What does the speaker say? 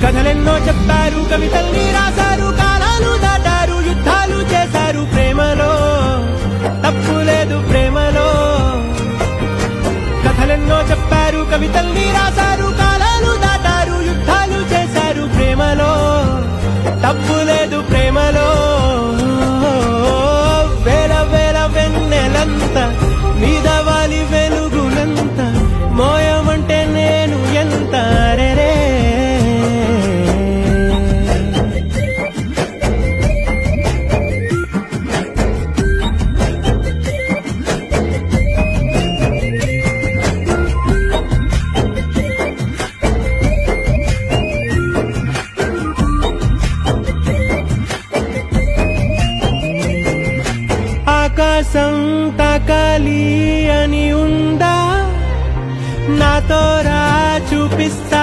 కథలెన్నో చెప్పారు, కవితల్ని రాశారు, కాలాలు దాటారు, యుద్ధాలు చేశారు. ప్రేమలో తప్పు లేదు, ప్రేమలో. కథలెన్నో చెప్పారు, కవితల్ని రాశారు, కాలాలు దాటారు, యుద్ధాలు చేశారు. ప్రేమలో తప్పు లేదు, ప్రేమలో. వేల వేల వెన్నెలంత మీద వాలి వెలుగునంత మోయమంటే నేను ఎంత రే. ఆకాశం తాకాలి అని ఉందా, నాతో రా చూపిస్తా